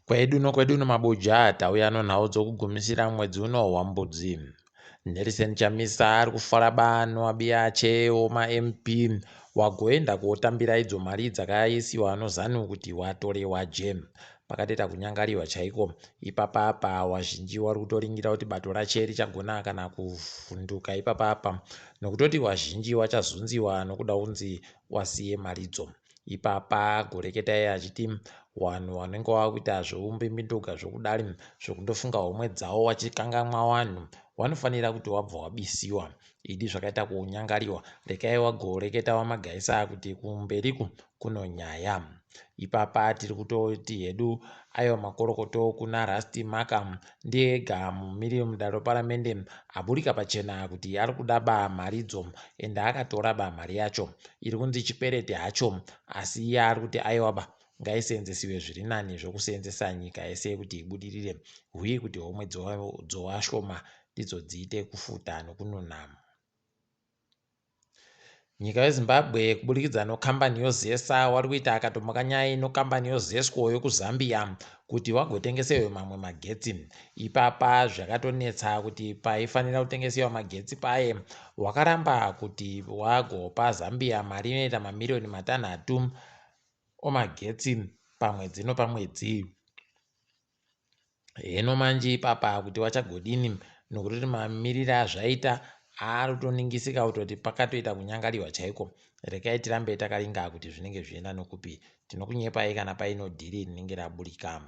Kwedu nomaBuja tauya noNhau dzokugumisira mwedzi uno waMbudzi. Nelson Chamisa ari kufara bano abiache omaMP wagoenda kotambira idzo mari dzakaisiwa nozanu kuti watorewa je. Pakatoita kunyangariwa chaiko ipapapa wazhinji wari kutoringira kuti bato rache richagona kana kuvhunduka ipapapa nokutoti wazhinji wachazunziwa nokuda kunzi wasiye maridzo. Ipapa goreketa achiti vanhu vanenge vakuita zvoumbimbiduka zvokudari zvokundofunga homwe dzavo wachikangamwa vanhu vanofanira kuti wabva wabisiwa. Idi zvakaita kunyangariwa rekai wagoreketa wamagaisa kuti kumberiku kuno nyaya. Ipapa tiri kutoti hedu ayo makorokoto kuna Rasti Maka ndiye ega mumiri mudare paramende aburika pachena kuti ari kudaba maridzo ende akatora ba mari yacho iri kunzi chiperete hacho, asi iye ari kuti aiwaba ngaisenzesiwe zviri nani zvokusenzesa nyika yese kuti ibudirire uye kuti homwe dzowashoma ndidzo dziite kufuta nokunona. Nyika yeZimbabwe kuburikidza nokambani yozesa wari kuita akatomboka Nhau nokambani yozesco yokuzambia kuti wagotengesewe mamwe magetsi. Ipapa zvakatonetsa kuti paifanira kutengesewa magetsi paye wakaramba kuti wagopa Zambia mari inoita mamirioni 6 omagetsi pamwedzi nopamwedzi. Heno manje ipapa kuti wachagodini nokutoti mamiriro azvaita ari kutoningisika kutoti pakatoita kunyangariwa chaiko. Rekai tirambe takaringa kuti zvinenge zvienda nokupi. Tinokunyepai kana paino dhiri rinenge raburika.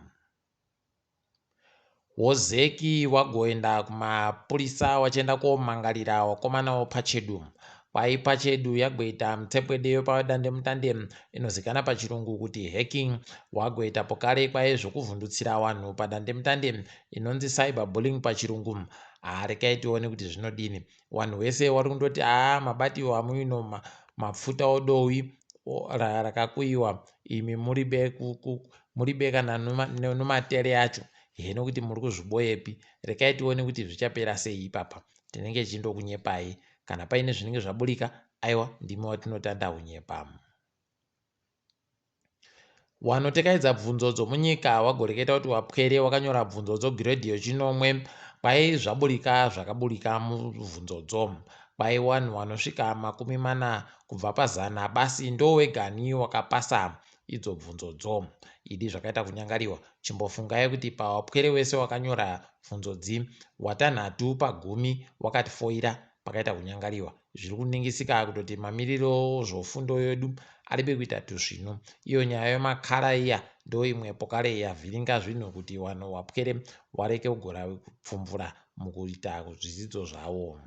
ZEC wagoenda kumapurisa wachienda komangarira wakomana Pachedu. Kwai Pachedu yagoita mutsepwedeyo padandemutande inozikana pachirungu kuti hacking. Wagoita pokare kwai zvokuvhundutsira vanhu padandemutande inonzi cyberbullying pachirungu. Rekai tione kuti zvinodini. Vanhu vese vari kundoti mabatiwo amuino mapfuta odowi rakakuyiwa imi muribe kana nomatere acho. Heno kuti muri kuzviboyepi. Rekai tione kuti zvichapera sei ipapa. Tinenge chindokunyepai. Kana paine zvinenge zvaburika aiwa ndimi watinotanda kunyepa. Wanotekaidza bvunzo dzomunyika wagoreketa kuti wapwere wakanyora bvunzo dzogiredi yechinomwe. Kwai zvaburika zvakaburika mubvunzodzo. Kwai vanhu vanosvika 40 kubva pa100 basi ndowegani wakapasa idzo bvunzodzo. Idi zvakaita kunyangariwa. Chimbofungai kuti pawapwere wese wakanyora bvunzodzi watanhatu pa10 wakatifoira pakaita kunyangariwa. Zviri kuningisika kutoti mamiriro zvofundo yedu aribe kuita tuzvino. Iyo nyaya yemakara iya ndo imwe pokare yavhiringa zvinhu kuti vanhu wapwere wareke kugora kupfumvura mukuita zvidzidzo zvavo.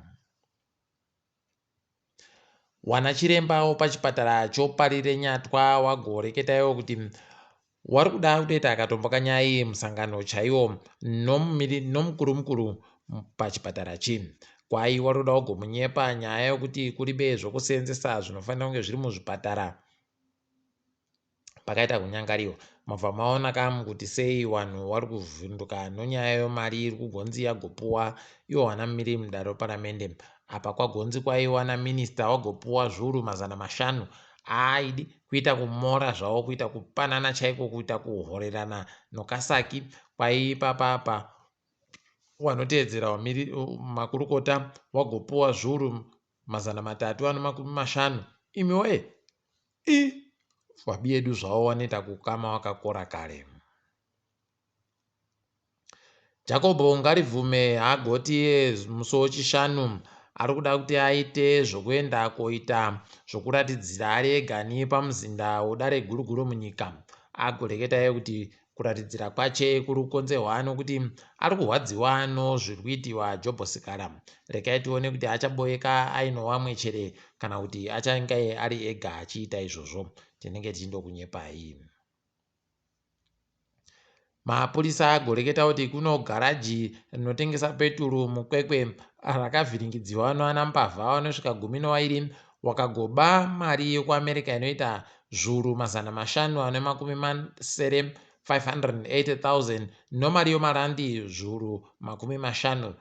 Wanachiremba pachipatara choparire Nyatwa wagoreketayo kuti wari kuda kutoita akatomboka Nhau musangano chaiwo nomukuru pachipatara chi. Kwai wari kuda kugomunyepa nyaya yokuti kuribe zvokusenzesa zvinofanira kunge zviri muzvipatara. Pakaita kunyangariwa. Mabva maona kamu kuti sei vanhu vari kuvhunduka nonyaya yemari iri kugonzi yagopuwa iwo wana mumiri mudare paramende. Apa kwagonzi kwaiwana minista wagopuwa zviuru 500 aidi kuita kumora zvavo kuita kupanana chaiko kuita kuhorerana nokasaki. Kwai papapa wanoteedzera makurukota wagopuwa zviuru 350. Imi we vabi edu zvavo wanoita kukama wakakora kare. Jacob Ngarivume agoti musi wechishanu ari kuda kuti aite zvokuenda koita zvokuratidzira ari egani pamuzinda udare guruguru munyika. Agoreketayo kuti kuratidzira kwache kuri kukonzerwa nokuti ari kurwadziwa nozviri kuitiwa Jobhosikara. Rekai tione kuti achaboyeka ainowa mwechere kana kuti achange ari ega achiita izvozvo. Tinenge tindokunyepai. Mapurisa agoreketa kuti kuno garaji rinotengesa peturu mukwekwe rakavhiringidziwa noana mbavha vanosvika 12 wakagoba mari yekuAmerica inoita zviuru 580,000 nomari yomarandi zviuru 50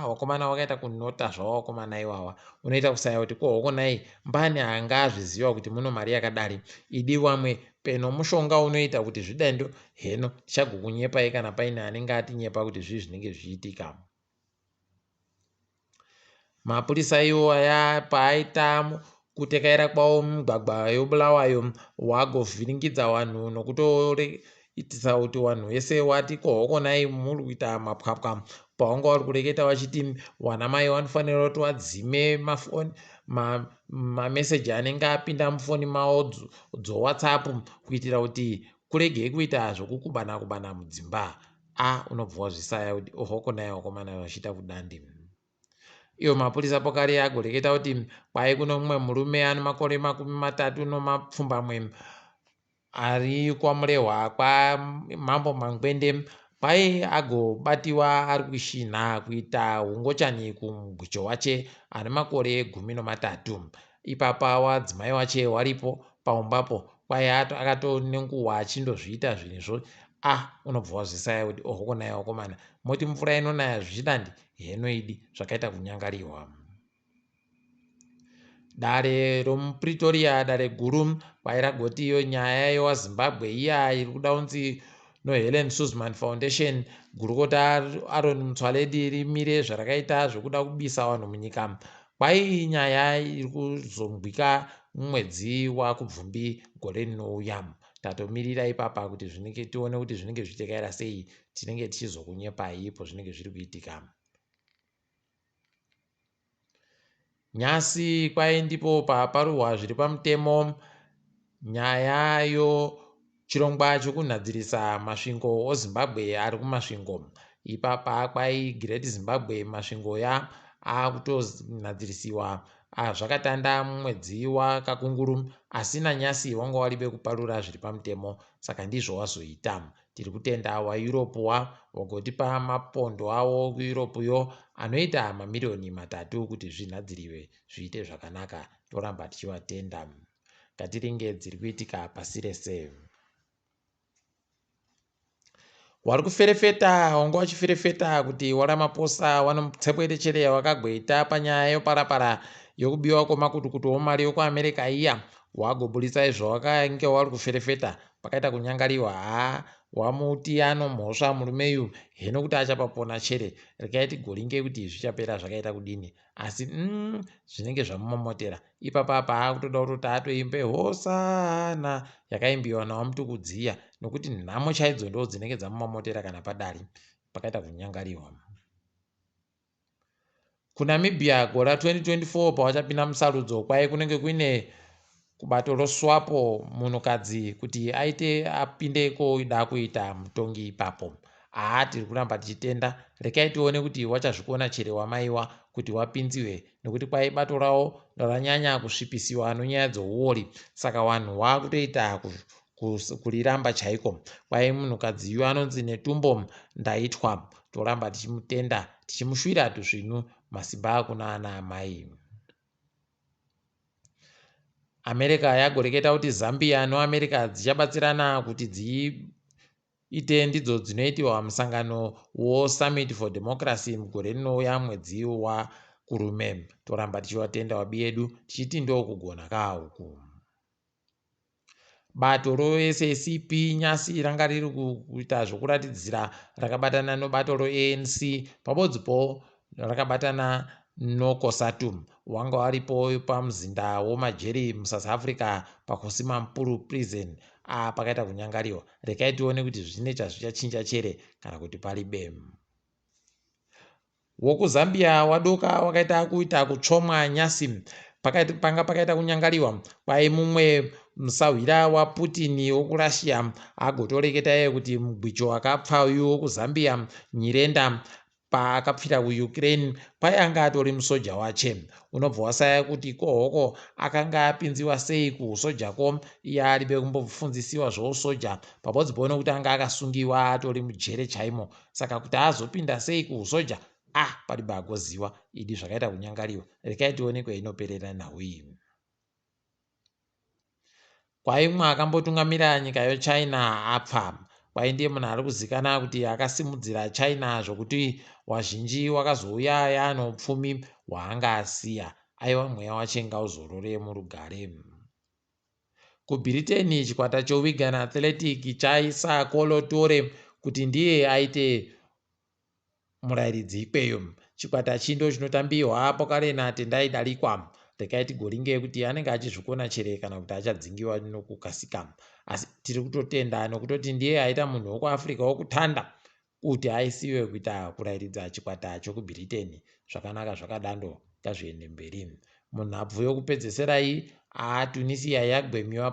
wakomana wakaita kunota zvawakomana iwawa, unoita kusaya kuti kohokonai mbani haangazviziva kuti muno mari yakadari, idi wamwe peno mushonga unoita kuti zvidendo heno tichagokunyepai kana paine anenge atinyepa kuti zvii zvinenge zvichiitika. Mapurisa iwo aya paaita kutekaira kwawo mugwagwa yobulawayo wagovhiringidza vanhu nokutoitisa kuti vanhu vese wati kohokonai muri kuita mapwapwa pavanga vari kureketa vachiti vanamai vanofanira kuti vadzime mafoni mameseji anenge apinda mufoni mavo dzowhatsapp kuitira kuti kurege kuita zvokukubana mudzimba. Unobva wazvisaya kuti ohokonai wakomana vachiita kudandi. Iyo mapurisa pokare agoreketa kuti kwai kuno mumwe murume ane makore 30 ari kwamurehwa kwaMambo Mangwende kwai agobatiwa ari kushinha kuita ungochani kumubvucho wache ane makore 13. Ipapa wadzimai wache waripo paumbapo kwai akatonenguhwa achindozviita zvinizvo. Unobva wazvisaya kuti ohokonai wakomana moti mvura inonaya zvichidandi heno idi zvakaita kunyangarirwa. Dare romuPretoria, dare guru kwairagoti iyo nyaya yewaZimbabwe iya iri kuda kunzi noHelen Suzman Foundation gurukota Aaron Motsoaledi rimire zvarakaita zvokuda kubisa vanhu munyika, kwai nyaya iri kuzombwika mwedzi wakubvumbi gore rinouya. Tatomirira ipapa kuti zvinenge tione kuti zvinenge zvichitekaira sei, tinenge tichizokunyepai ipo zvinenge zviri kuitika. Nyasi kwai ndipo paparuhwa zviri pamutemo nyayayo chirongwa chokunhadzirisa masvingo oZimbabwe ari kumasvingo. Ipapa kwai Great Zimbabwe masvingo ya akutonhadzirisiwa zvakatanda mwedzi wakakunguru, asi nanyasi wanga waribe kuparura zviri pamutemo, saka ndizvo wazoita. Tiri kutenda waEurope wagotipa mapondo awo kuEuropeyo anoita mamiliyoni 3 kuti zvinhadziriwe zviite zvakanaka. Toramba tichivatenda. Ngatiringe dziri kuitika pasi rese. Wari kuferefeta wanga wachiferefeta kuti waRamaphosa wanomutsepwerechere wakagweita panyaya yoparapara yokubiwa kwemakutukutu omari yokuAmerica iya, wagobudisa izvo wakange wari kuferefeta pakaita kunyangariwa. Wamuti anomhosva murumeyu heno kuti achapapona chere, rekai tigoringe kuti zvichapera zvakaita kudini, asi zvinenge zvamumomotera. Ipapa paakutoda kutoti atoimbe hosana yakaimbiwa nawamutukudziya, nokuti nhamo chaidzo ndo dzinenge dzamumomotera kana padari pakaita kunyangariwa. KuNamibia gore 2024 pawachapinda musarudzo kwai kunenge kuine kubato roswapo munhukadzi kuti aite apinde koida kuita mutongi ipapo. Tiri kuramba tichitenda, rekai tione kuti wachazvikona chere wamaiwa kuti wapinziwe, nekuti kwai bato rawo ranyanya kusvipisiwa nonyaya dzouori, saka vanhu wakutoita kuriramba chaiko. Kwai munhukadzi iyu anonzi Netumbo Ndaitwa, toramba tichimutenda tichimushwira tuzvinu masimba akuna ana amai. America yagoreketa kuti Zambia noAmerica dzichabatsirana kuti dziite ndidzo dzinoitiwa musangano woSummit for Democracy mugore rinouya mwedzi waKurume. Toramba tichivatenda vabi edu tichiti ndo kugona kauku. Bato roSACP nyasi ranga riri kuita zvokuratidzira rakabatana nobato roANC, pabodzipo rakabatana noCOSATU. Wanga waripo pamuzinda womajeri muSouth Africa paKosimampuru prison. Pakaita kunyangariwa, rekai tione kuti zvine chazvichachinja chere kana kuti paribe. WokuZambia wadoka wakaita kuita kutsvomwa nyasi panga pakaita kunyangariwa, kwai mumwe musahwira waPutin wokuRussia agotoreketa iye kuti mugwicho akapfa uyu wokuZambia Nyirenda paakapfira kuUkraine kwai anga atori musoja wache. Unobva wasaya kuti kohoko akanga apinziwa sei kuusojako iye aribe kumbofunzisiwa zvousoja pabodzipo nekuti anga akasungiwa atori mujere chaimo, saka kuti azopinda sei kuusoja paribe agoziwa. Idi zvakaita kunyangariwa, rekai tione kwainoperera nhau iyi. Kwai mumwe akambotungamira nyika yoChina apfa. kwaindiye munhu ari kuzikana kuti akasimudzira China zvokuti wazhinji wakazouya yano upfumi hwaanga asiya. Aiwa mweya wacho ngauzorore murugare. KuBritain chikwata choWigan Athletic chaisa Kolotore kuti ndiye aite murairidzi ikweyo. Chikwata chindo chinotambirwa Pokarena tendaidarikwa rekaiti gori ngekuti anenge achizvikona chere kana kuti achadzingiwa nokukasika. Asi tiri kutotenda nokutoti ndiye aita munhu wekuAfrica wokutanda kuti aisiwe kuita kurairidza chikwata chokuBritain. Zvakanaka zvakadando ngazviende mberi. Munhabvu yokupedzeserai Tunisia yagwemiwa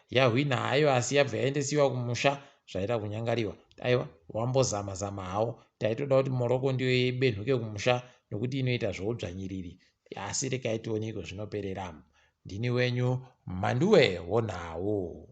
yahwina hayo asi yabva yaendesiwa kumusha zvaita kunyangariwa. Aiwa wambozama hawo. Taitoda kuti Morocco ndiyo ibenhuke kumusha nokuti inoita zvoudzvanyiriri. Asi rekai tioneko zvinoperera. Ndini wenyu Mhanduwe WeNhau.